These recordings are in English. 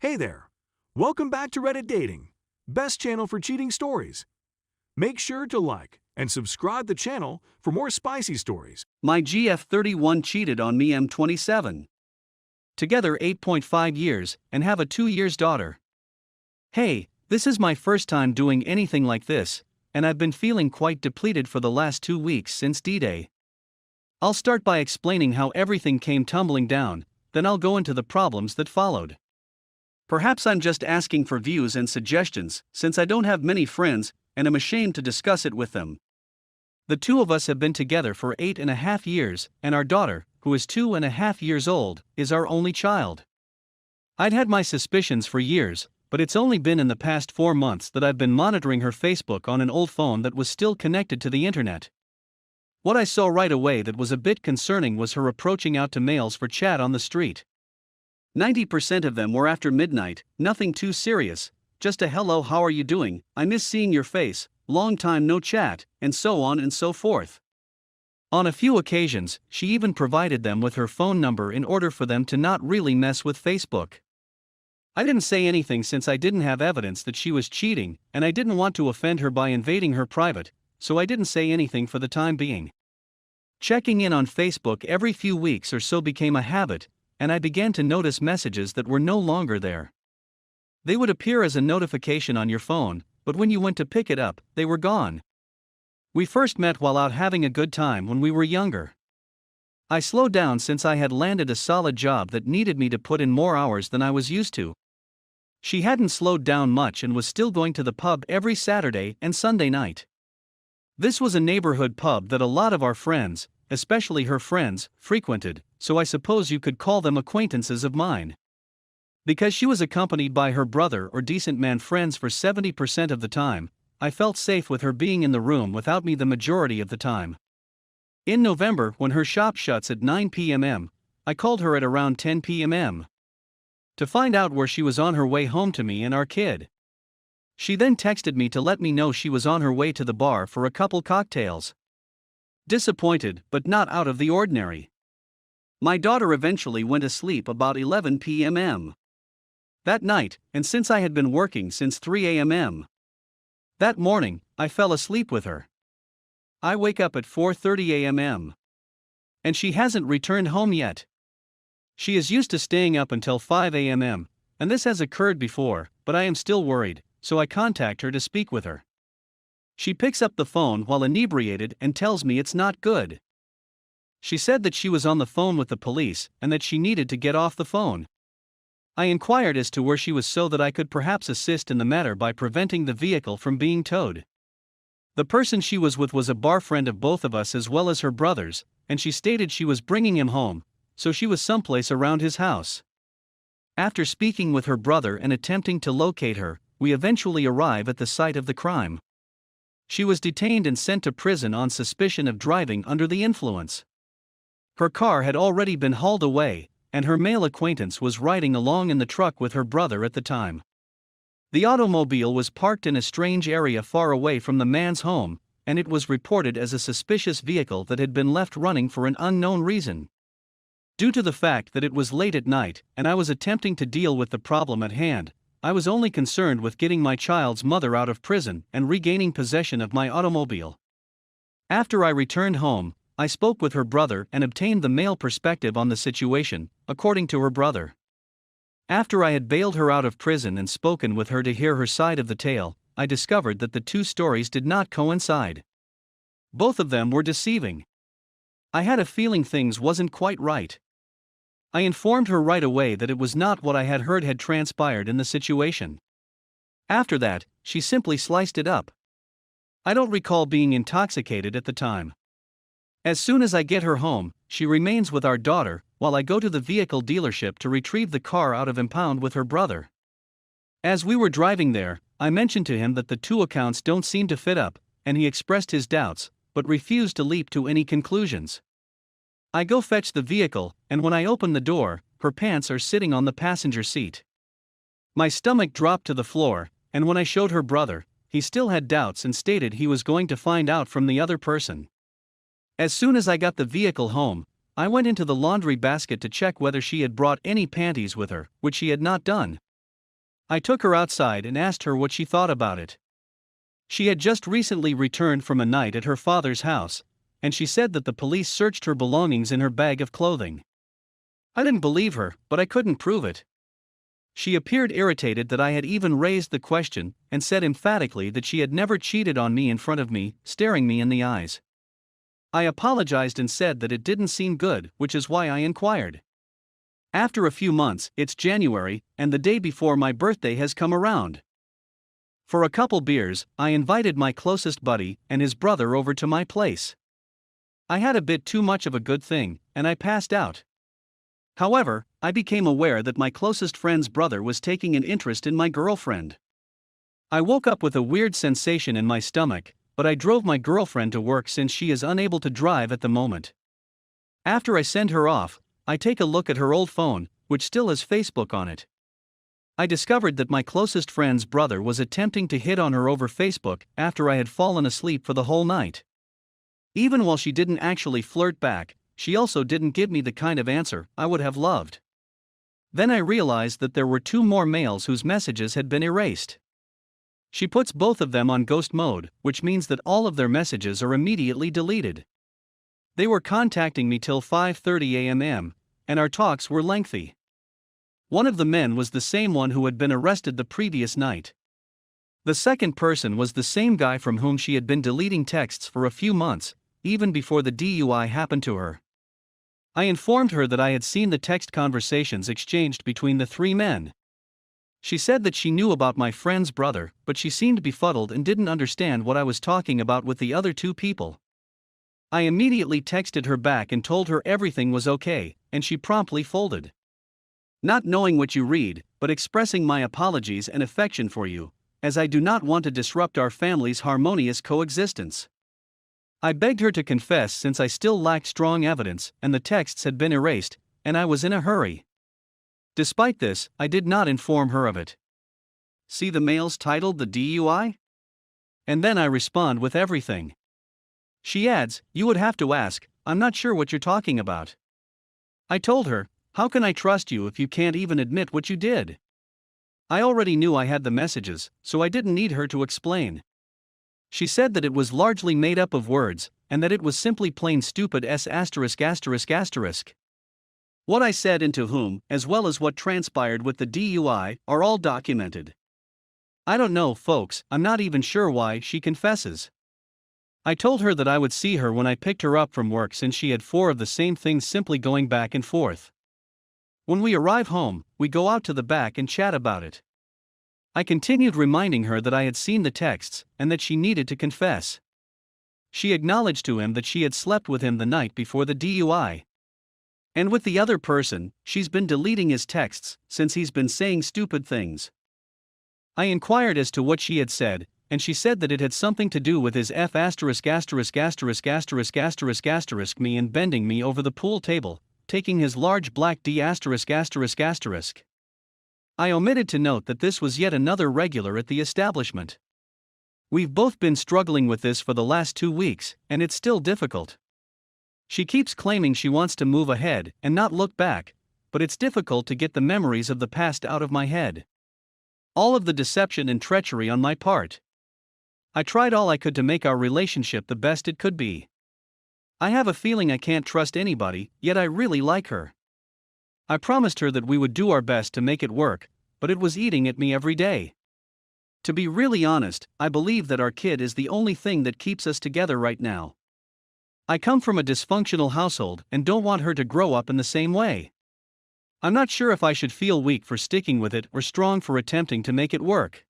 Hey there! Welcome back to Reddit Dating, best channel for cheating stories. Make sure to like and subscribe the channel for more spicy stories. My GF31 cheated on me M27. Together 8.5 years and have a 2 years daughter. Hey, this is my first time doing anything like this, and I've been feeling quite depleted for the last 2 weeks since D-Day. I'll start by explaining how everything came tumbling down, then I'll go into the problems that followed. Perhaps I'm just asking for views and suggestions, since I don't have many friends, and am ashamed to discuss it with them. The two of us have been together for 8.5 years, and our daughter, who is 2.5 years old, is our only child. I'd had my suspicions for years, but it's only been in the past 4 months that I've been monitoring her Facebook on an old phone that was still connected to the internet. What I saw right away that was a bit concerning was her approaching out to males for chat on the street. 90% of them were after midnight, nothing too serious, just a hello, how are you doing, I miss seeing your face, long time no chat, and so on and so forth. On a few occasions, she even provided them with her phone number in order for them to not really mess with Facebook. I didn't say anything since I didn't have evidence that she was cheating, and I didn't want to offend her by invading her private, so I didn't say anything for the time being. Checking in on Facebook every few weeks or so became a habit, and I began to notice messages that were no longer there. They would appear as a notification on your phone, but when you went to pick it up, they were gone. We first met while out having a good time when we were younger. I slowed down since I had landed a solid job that needed me to put in more hours than I was used to. She hadn't slowed down much and was still going to the pub every Saturday and Sunday night. This was a neighborhood pub that a lot of our friends, especially her friends, frequented, so I suppose you could call them acquaintances of mine. Because she was accompanied by her brother or decent man friends for 70% of the time, I felt safe with her being in the room without me the majority of the time. In November, when her shop shuts at 9 p.m, I called her at around 10 p.m. to find out where she was on her way home to me and our kid. She then texted me to let me know she was on her way to the bar for a couple cocktails. Disappointed, but not out of the ordinary. My daughter eventually went to sleep about 11 p.m. that night, and since I had been working since 3 a.m. that morning, I fell asleep with her. I wake up at 4:30 a.m. and she hasn't returned home yet. She is used to staying up until 5 a.m, and this has occurred before, but I am still worried, so I contact her to speak with her. She picks up the phone while inebriated and tells me it's not good. She said that she was on the phone with the police and that she needed to get off the phone. I inquired as to where she was so that I could perhaps assist in the matter by preventing the vehicle from being towed. The person she was with was a bar friend of both of us as well as her brother's, and she stated she was bringing him home, so she was someplace around his house. After speaking with her brother and attempting to locate her, we eventually arrive at the site of the crime. She was detained and sent to prison on suspicion of driving under the influence. Her car had already been hauled away, and her male acquaintance was riding along in the truck with her brother at the time. The automobile was parked in a strange area far away from the man's home, and it was reported as a suspicious vehicle that had been left running for an unknown reason. Due to the fact that it was late at night and I was attempting to deal with the problem at hand, I was only concerned with getting my child's mother out of prison and regaining possession of my automobile. After I returned home, I spoke with her brother and obtained the male perspective on the situation, according to her brother. After I had bailed her out of prison and spoken with her to hear her side of the tale, I discovered that the two stories did not coincide. Both of them were deceiving. I had a feeling things wasn't quite right. I informed her right away that it was not what I had heard had transpired in the situation. After that, she simply sliced it up. I don't recall being intoxicated at the time. As soon as I get her home, she remains with our daughter, while I go to the vehicle dealership to retrieve the car out of impound with her brother. As we were driving there, I mentioned to him that the two accounts don't seem to fit up, and he expressed his doubts, but refused to leap to any conclusions. I go fetch the vehicle, and when I open the door, her pants are sitting on the passenger seat. My stomach dropped to the floor, and when I showed her brother, he still had doubts and stated he was going to find out from the other person. As soon as I got the vehicle home, I went into the laundry basket to check whether she had brought any panties with her, which she had not done. I took her outside and asked her what she thought about it. She had just recently returned from a night at her father's house, and she said that the police searched her belongings in her bag of clothing. I didn't believe her, but I couldn't prove it. She appeared irritated that I had even raised the question and said emphatically that she had never cheated on me in front of me, staring me in the eyes. I apologized and said that it didn't seem good, which is why I inquired. After a few months, it's January, and the day before my birthday has come around. For a couple beers, I invited my closest buddy and his brother over to my place. I had a bit too much of a good thing, and I passed out. However, I became aware that my closest friend's brother was taking an interest in my girlfriend. I woke up with a weird sensation in my stomach, but I drove my girlfriend to work since she is unable to drive at the moment. After I send her off, I take a look at her old phone, which still has Facebook on it. I discovered that my closest friend's brother was attempting to hit on her over Facebook after I had fallen asleep for the whole night. Even while she didn't actually flirt back, she also didn't give me the kind of answer I would have loved. Then I realized that there were 2 more males whose messages had been erased. She puts both of them on ghost mode, which means that all of their messages are immediately deleted. They were contacting me till 5:30 a.m., and our talks were lengthy. One of the men was the same one who had been arrested the previous night. The second person was the same guy from whom she had been deleting texts for a few months, even before the DUI happened to her. I informed her that I had seen the text conversations exchanged between the 3 men. She said that she knew about my friend's brother, but she seemed befuddled and didn't understand what I was talking about with the other 2 people. I immediately texted her back and told her everything was okay, and she promptly folded. Not knowing what you read, but expressing my apologies and affection for you, as I do not want to disrupt our family's harmonious coexistence. I begged her to confess since I still lacked strong evidence and the texts had been erased, and I was in a hurry. Despite this, I did not inform her of it. See the mails titled the DUI? And then I respond with everything. She adds, "You would have to ask, I'm not sure what you're talking about." I told her, "How can I trust you if you can't even admit what you did?" I already knew I had the messages, so I didn't need her to explain. She said that it was largely made up of words, and that it was simply plain stupid *****. What I said and to whom, as well as what transpired with the DUI, are all documented. I don't know, folks, I'm not even sure why she confesses. I told her that I would see her when I picked her up from work since she had 4 of the same things simply going back and forth. When we arrive home, we go out to the back and chat about it. I continued reminding her that I had seen the texts, and that she needed to confess. She acknowledged to him that she had slept with him the night before the DUI. And with the other person, she's been deleting his texts, since he's been saying stupid things. I inquired as to what she had said, and she said that it had something to do with his me and bending me over the pool table, taking his large black D******. I omitted to note that this was yet another regular at the establishment. We've both been struggling with this for the last 2 weeks, and it's still difficult. She keeps claiming she wants to move ahead and not look back, but it's difficult to get the memories of the past out of my head. All of the deception and treachery on my part. I tried all I could to make our relationship the best it could be. I have a feeling I can't trust anybody, yet I really like her. I promised her that we would do our best to make it work, but it was eating at me every day. To be really honest, I believe that our kid is the only thing that keeps us together right now. I come from a dysfunctional household and don't want her to grow up in the same way. I'm not sure if I should feel weak for sticking with it or strong for attempting to make it work.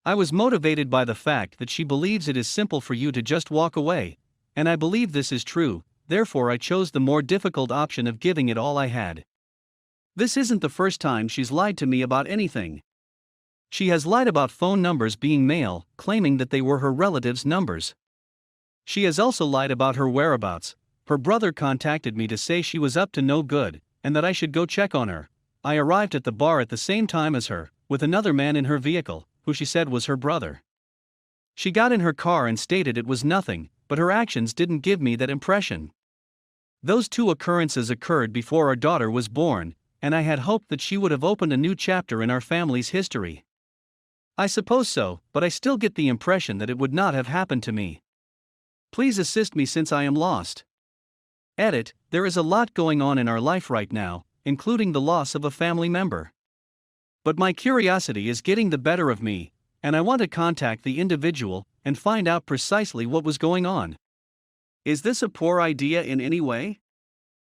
I was motivated by the fact that she believes it is simple for you to just walk away, and I believe this is true, therefore I chose the more difficult option of giving it all I had. This isn't the first time she's lied to me about anything. She has lied about phone numbers being male, claiming that they were her relatives' numbers. She has also lied about her whereabouts. Her brother contacted me to say she was up to no good, and that I should go check on her. I arrived at the bar at the same time as her, with another man in her vehicle, who she said was her brother. She got in her car and stated it was nothing, but her actions didn't give me that impression. Those 2 occurrences occurred before our daughter was born, and I had hoped that she would have opened a new chapter in our family's history. I suppose so, but I still get the impression that it would not have happened to me. Please assist me since I am lost. Edit: there is a lot going on in our life right now, including the loss of a family member. But my curiosity is getting the better of me, and I want to contact the individual and find out precisely what was going on. Is this a poor idea in any way?